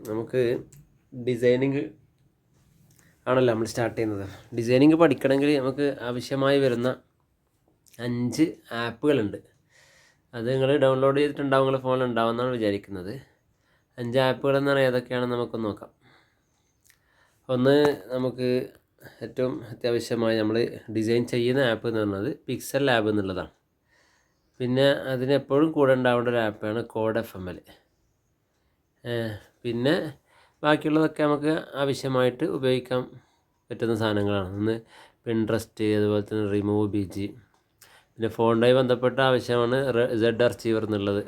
നമുക്ക് ഡിസൈനിങ് ആണല്ലോ നമ്മൾ സ്റ്റാർട്ട് ചെയ്യുന്നത്. ഡിസൈനിങ് പഠിക്കണമെങ്കിൽ നമുക്ക് ആവശ്യമായി വരുന്ന 5 ആപ്പുകളുണ്ട്. അത് നിങ്ങൾ ഡൗൺലോഡ് ചെയ്തിട്ടുണ്ടാവും, നിങ്ങളുടെ ഫോണിൽ ഉണ്ടാവുമെന്നാണ് വിചാരിക്കുന്നത്. 5 ആപ്പുകളെന്ന് പറഞ്ഞാൽ ഏതൊക്കെയാണെന്ന് നമുക്കൊന്ന് നോക്കാം. ഒന്ന്, നമുക്ക് ഏറ്റവും അത്യാവശ്യമായി നമ്മൾ ഡിസൈൻ ചെയ്യുന്ന ആപ്പ് എന്ന് പറയുന്നത് പിക്സൽ ലാബ് എന്നുള്ളതാണ്. പിന്നെ അതിനെപ്പോഴും കൂടെ ഉണ്ടാവേണ്ട ഒരു ആപ്പാണ് കോഡ് FML. പിന്നെ ബാക്കിയുള്ളതൊക്കെ നമുക്ക് ആവശ്യമായിട്ട് ഉപയോഗിക്കാൻ പറ്റുന്ന സാധനങ്ങളാണ്. ഒന്ന് പിൻട്രസ്റ്റ്, അതുപോലെ തന്നെ റിമൂവ് BG, പിന്നെ ഫോണുമായി ബന്ധപ്പെട്ട ആവശ്യമാണ് Z അർച്ചീവർ എന്നുള്ളത്.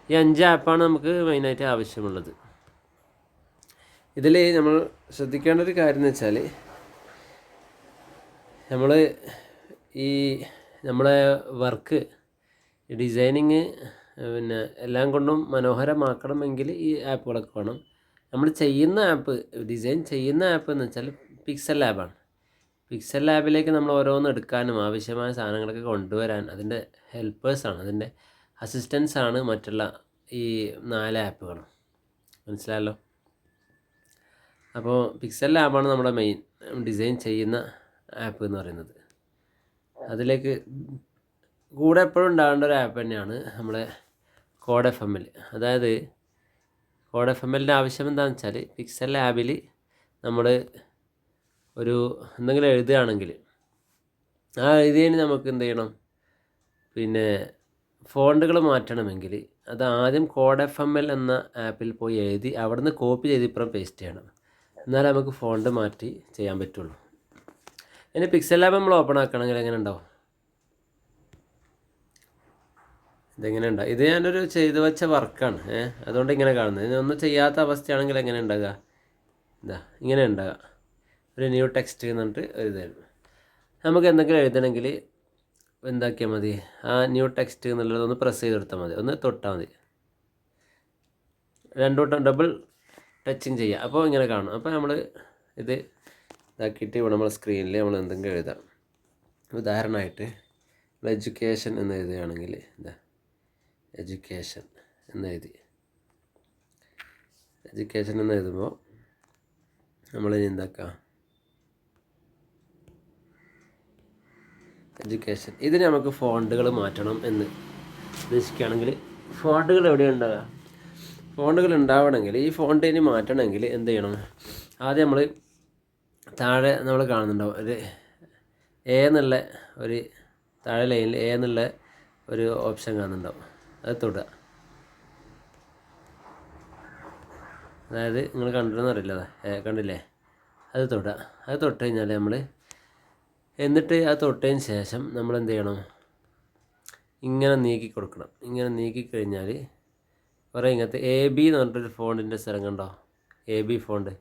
ഈ 5 ആപ്പാണ് നമുക്ക് മെയിനായിട്ട് ആവശ്യമുള്ളത്. ഇതിൽ നമ്മൾ ശ്രദ്ധിക്കേണ്ട ഒരു കാര്യം എന്ന് വെച്ചാൽ, നമ്മൾ ഈ നമ്മളെ വർക്ക് ഡിസൈനിങ് പിന്നെ എല്ലാം കൊണ്ടും മനോഹരമാക്കണമെങ്കിൽ ഈ ആപ്പുകളൊക്കെ വേണം. നമ്മൾ ചെയ്യുന്ന ആപ്പ്, ഡിസൈൻ ചെയ്യുന്ന ആപ്പ് എന്ന് വെച്ചാൽ പിക്സൽ ലാബാണ്. പിക്സൽ ലാബിലേക്ക് നമ്മൾ ഓരോന്ന് എടുക്കാനും ആവശ്യമായ സാധനങ്ങളൊക്കെ കൊണ്ടുവരാൻ അതിൻ്റെ ഹെൽപ്പേഴ്സാണ്, അതിൻ്റെ അസിസ്റ്റൻസാണ് മറ്റുള്ള ഈ 4 ആപ്പുകളും. മനസ്സിലായല്ലോ? അപ്പോൾ പിക്സൽ ലാബാണ് നമ്മുടെ മെയിൻ ഡിസൈൻ ചെയ്യുന്ന ആപ്പ് എന്ന് പറയുന്നത്. അതിലേക്ക് കൂടെ എപ്പോഴും ഉണ്ടാകേണ്ട ഒരു ആപ്പ് തന്നെയാണ് നമ്മളെ കോഡ് FML. അതായത് കോഡ് FMLൻ്റെ ആവശ്യം എന്താണെന്ന് വെച്ചാൽ, പിക്സൽ ലാബിൽ നമ്മൾ ഒരു എന്തെങ്കിലും എഴുതുകയാണെങ്കിൽ ആ എഴുതിയതിന് നമുക്ക് എന്ത് ചെയ്യണം, പിന്നെ ഫോണ്ടുകൾ മാറ്റണമെങ്കിൽ അത് ആദ്യം കോഡ് FML എന്ന ആപ്പിൽ പോയി എഴുതി അവിടുന്ന് കോപ്പി ചെയ്ത് ഇപ്പുറം പേസ്റ്റ് ചെയ്യണം. എന്നാലേ നമുക്ക് ഫോണ്ട് മാറ്റി ചെയ്യാൻ പറ്റുള്ളൂ. ഇനി പിക്സൽ ലാബ് നമ്മൾ ഓപ്പൺ ആക്കണമെങ്കിൽ എങ്ങനെ ഉണ്ടാവും, ഇതെങ്ങനെ ഉണ്ടാകും? ഇത് ഞാനൊരു ചെയ്തു വെച്ച വർക്കാണ്, അതുകൊണ്ട് ഇങ്ങനെ കാണുന്നത്. ഇതൊന്നും ചെയ്യാത്ത അവസ്ഥയാണെങ്കിൽ എങ്ങനെ ഉണ്ടാകുക? ഇങ്ങനെ ഉണ്ടാകുക. ഒരു ന്യൂ ടെക്സ്റ്റ് എന്നിട്ട് ഒരു ഇതായിരുന്നു. നമുക്ക് എന്തെങ്കിലും എഴുതണമെങ്കിൽ എന്താക്കിയാൽ മതി, ആ ന്യൂ ടെക്സ്റ്റ് എന്നുള്ളത് ഒന്ന് പ്രസ് ചെയ്ത് കൊടുത്താൽ മതി, ഒന്ന് തൊട്ടാൽ മതി. 2 വട്ടം ഡബിൾ ടച്ചിങ് ചെയ്യുക, അപ്പോൾ ഇങ്ങനെ കാണും. അപ്പോൾ നമ്മൾ ഇത് ഇതാക്കിയിട്ട് ഇവിടെ നമ്മൾ സ്ക്രീനിൽ നമ്മൾ എന്തെങ്കിലും എഴുതാം. ഉദാഹരണമായിട്ട് എഡ്യൂക്കേഷൻ എന്ന് എഴുതുകയാണെങ്കിൽ എഡ്യൂക്കേഷൻ എന്ന് എഴുതുമ്പോൾ നമ്മളിനി എന്താക്കുക, എഡ്യൂക്കേഷൻ. ഇതിന് നമുക്ക് ഫോണ്ടുകൾ മാറ്റണം എന്ന് ഉദ്ദേശിക്കുകയാണെങ്കിൽ, ഫോണ്ടുകൾ എവിടെയാണ് ഉണ്ടാകുക? ഫോണ്ടുകൾ ഉണ്ടാവണമെങ്കിൽ, ഈ ഫോണ്ട് ഇനി മാറ്റണമെങ്കിൽ എന്ത് ചെയ്യണം? ആദ്യം നമ്മൾ താഴെ നമ്മൾ കാണുന്നുണ്ടാവും ഒരു എന്നുള്ള ഒരു താഴെ ലൈനിൽ എന്നുള്ള ഒരു ഓപ്ഷൻ കാണുന്നുണ്ടാവും. അത് തൊടുക. അതായത് നിങ്ങൾ കണ്ടിരുന്ന അറിയില്ല, കണ്ടില്ലേ? അത് തൊടുക. അത് തൊട്ട് കഴിഞ്ഞാൽ എന്നിട്ട് അത് തൊട്ടതിന് ശേഷം നമ്മൾ എന്ത് ചെയ്യണം, ഇങ്ങനെ നീക്കി കൊടുക്കണം. ഇങ്ങനെ നീക്കിക്കഴിഞ്ഞാൽ കുറേ ഇങ്ങനത്തെ AB എന്ന് പറഞ്ഞിട്ടൊരു ഫോണ്ടിൻ്റെ സ്ഥലം കണ്ടോ? AB font.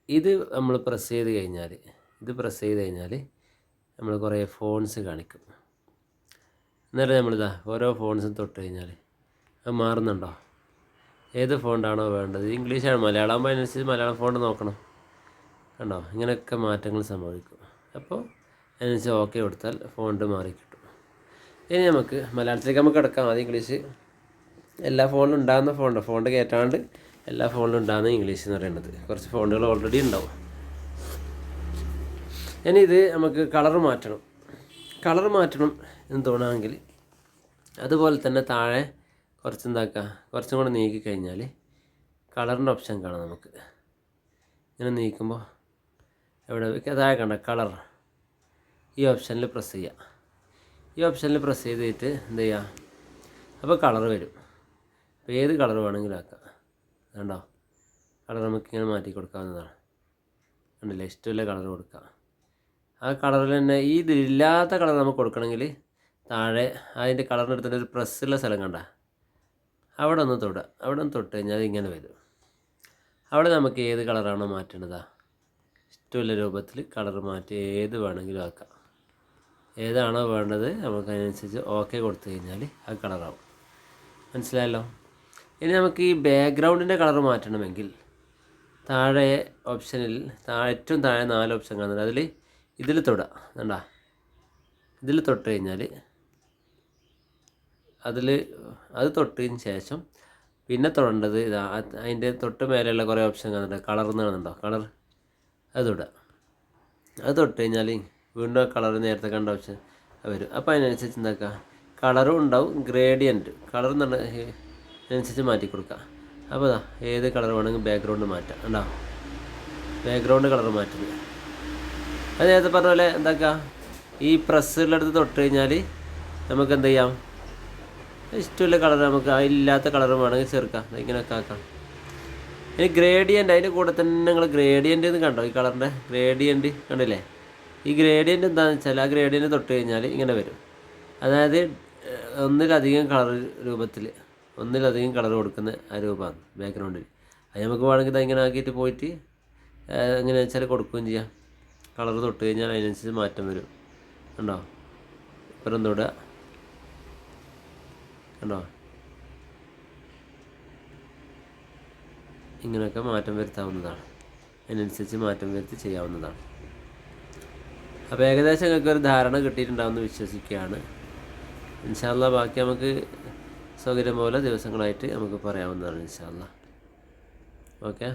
ഇത് നമ്മൾ പ്രസ് ചെയ്ത് കഴിഞ്ഞാൽ നമ്മൾ കുറേ ഫോൺസ് കാണിക്കും. എന്നിട്ട് ഓരോ ഫോൺസും തൊട്ട് കഴിഞ്ഞാൽ അത് മാറുന്നുണ്ടോ? ഏത് ഫോണ്ടാണോ വേണ്ടത്, ഇംഗ്ലീഷാണ്, മലയാളം ആകുമ്പോൾ അതിനനുസരിച്ച് മലയാളം ഫോണ്ട് നോക്കണം. കണ്ടോ? ഇങ്ങനെയൊക്കെ മാറ്റങ്ങൾ സംഭവിക്കും. അപ്പോൾ അതിനനുസരിച്ച് ഓക്കെ കൊടുത്താൽ ഫോണ്ട് മാറിക്കിട്ടും. ഇനി നമുക്ക് മലയാളത്തിലേക്ക് നമുക്ക് കിടക്കാം. ആദ്യം ഇംഗ്ലീഷ് എല്ലാ ഫോണിലും ഉണ്ടാകുന്ന ഫോണ്ട് കയറ്റാണ്ട് എല്ലാ ഫോണിലും ഉണ്ടാകുന്ന ഇംഗ്ലീഷ് എന്ന് പറയുന്നത്. കുറച്ച് ഫോണ്ടുകൾ ഓൾറെഡി ഉണ്ടാവും. ഇനി ഇത് നമുക്ക് കളർ മാറ്റണം എന്ന് തോന്നുകയാണെങ്കിൽ അതുപോലെ തന്നെ താഴെ കുറച്ചും കൂടെ നീക്കി കഴിഞ്ഞാൽ കളറിൻ്റെ ഓപ്ഷൻ കാണാം. നമുക്ക് ഇങ്ങനെ നീക്കുമ്പോൾ എവിടെ താഴെ കണ്ട കളർ, ഈ ഓപ്ഷനിൽ പ്രസ് ചെയ്യുക. ഈ ഓപ്ഷനിൽ പ്രസ് ചെയ്തിട്ട് എന്ത് ചെയ്യുക, അപ്പോൾ കളർ വരും. അപ്പോൾ ഏത് കളർ വേണമെങ്കിലും ആക്കാം. കണ്ടോ? കളർ നമുക്കിങ്ങനെ മാറ്റി കൊടുക്കാവുന്നതാണ്. കണ്ടില്ലേ? ഇഷ്ടമുള്ള കളർ കൊടുക്കാം. ആ കളറിൽ തന്നെ ഈ ഇതില്ലാത്ത കളർ നമുക്ക് കൊടുക്കണമെങ്കിൽ താഴെ അതിൻ്റെ കളറിന് എടുത്തിട്ട് ഒരു പ്രസ്സുള്ള സ്ഥലം കണ്ട അവിടെ ഒന്ന് തൊടുക. അവിടെ ഒന്ന് തൊട്ട് കഴിഞ്ഞാൽ ഇങ്ങനെ വരും. അവിടെ നമുക്ക് ഏത് കളറാണോ മാറ്റേണ്ടത് ഇഷ്ടമുള്ള രൂപത്തിൽ കളർ മാറ്റി ഏത് വേണമെങ്കിലും ആക്കാം. ഏതാണോ വേണ്ടത് നമുക്ക് അതിനനുസരിച്ച് ഓക്കെ കൊടുത്തു കഴിഞ്ഞാൽ ആ കളറാവും. മനസ്സിലായല്ലോ? ഇനി നമുക്ക് ഈ ബാക്ക്ഗ്രൗണ്ടിൻ്റെ കളർ മാറ്റണമെങ്കിൽ താഴെ ഓപ്ഷനിൽ ഏറ്റവും താഴെ 4 ഓപ്ഷൻ കാണുന്നുണ്ട്. ഇതിൽ തൊടുക. കണ്ടാ? ഇതിൽ തൊട്ട് കഴിഞ്ഞാൽ അത് തൊട്ടതിന് ശേഷം പിന്നെ തൊടേണ്ടത് ഇതാ അതിൻ്റെ തൊട്ട് മേലെയുള്ള കുറേ ഓപ്ഷൻ കാണുന്നുണ്ട്. കളർ എന്ന് കാണുന്നുണ്ടോ, കളർ, അത് തൊടുക. അത് തൊട്ട് കഴിഞ്ഞാൽ വീണ്ടും ആ കളർ നേരത്തെ കണ്ട ഓപ്ഷൻ വരും. അപ്പോൾ അതിനനുസരിച്ച് എന്താക്കുക, കളറും ഉണ്ടാവും, ഗ്രേഡിയൻറ്റ് കളർ എന്ന് പറഞ്ഞാൽ അതിനനുസരിച്ച് മാറ്റി കൊടുക്കുക. അപ്പോൾ ഇതാ ഏത് കളർ വേണമെങ്കിൽ ബാക്ക്ഗ്രൗണ്ട് മാറ്റാം. ഉണ്ടാവും ബാക്ക്ഗ്രൗണ്ട് കളർ മാറ്റുന്നത്. അത് നേരത്തെ പറഞ്ഞ പോലെ എന്താക്കുക, ഈ പ്രസ്സുള്ളടുത്ത് തൊട്ട് കഴിഞ്ഞാൽ നമുക്ക് എന്ത് ചെയ്യാം, ഇഷ്ടമുള്ള കളർ നമുക്ക് ഇല്ലാത്ത കളർ വേണമെങ്കിൽ ചേർക്കാം. ഇങ്ങനെയൊക്കെ ആക്കാം. ഇനി ഗ്രേഡിയൻ്റ്, അതിൻ്റെ കൂടെ തന്നെ നിങ്ങൾ ഗ്രേഡിയൻ്റ് എന്ന് കണ്ടോ, ഈ കളറിൻ്റെ ഗ്രേഡിയൻ്റ് കണ്ടില്ലേ? ഈ ഗ്രേഡിയൻ്റ് എന്താണെന്ന് വെച്ചാൽ ആ ഗ്രേഡിയൻ്റ് തൊട്ട് കഴിഞ്ഞാൽ ഇങ്ങനെ വരും. അതായത് ഒന്നിലധികം കളർ രൂപത്തിൽ ഒന്നിലധികം കളർ കൊടുക്കുന്ന ആ രൂപമാണ് ബാക്ക്ഗ്രൗണ്ടിൽ. അത് നമുക്ക് വേണമെങ്കിൽ ഇത് ഇങ്ങനെ ആക്കിയിട്ട് പോയിട്ട് എങ്ങനെ വെച്ചാൽ കൊടുക്കുകയും ചെയ്യാം. കളർ തൊട്ട് കഴിഞ്ഞാൽ അതിനനുസരിച്ച് മാറ്റം വരും. കണ്ടോ, ഇപ്പുറം തൊടുക, കണ്ടോ, ഇങ്ങനെയൊക്കെ മാറ്റം വരുത്താവുന്നതാണ്. അതിനനുസരിച്ച് മാറ്റം വരുത്തി ചെയ്യാവുന്നതാണ്. അപ്പോൾ ഏകദേശം നിങ്ങൾക്ക് ഒരു ധാരണ കിട്ടിയിട്ടുണ്ടാവുമെന്ന് വിശ്വസിക്കുകയാണ്. ഇൻഷാ അല്ലാഹ് ബാക്കി നമുക്ക് സൗകര്യം പോലെ ദിവസങ്ങളായിട്ട് നമുക്ക് പറയാവുന്നതാണ് ഇൻഷാ അല്ലാഹ്. ഓക്കെ.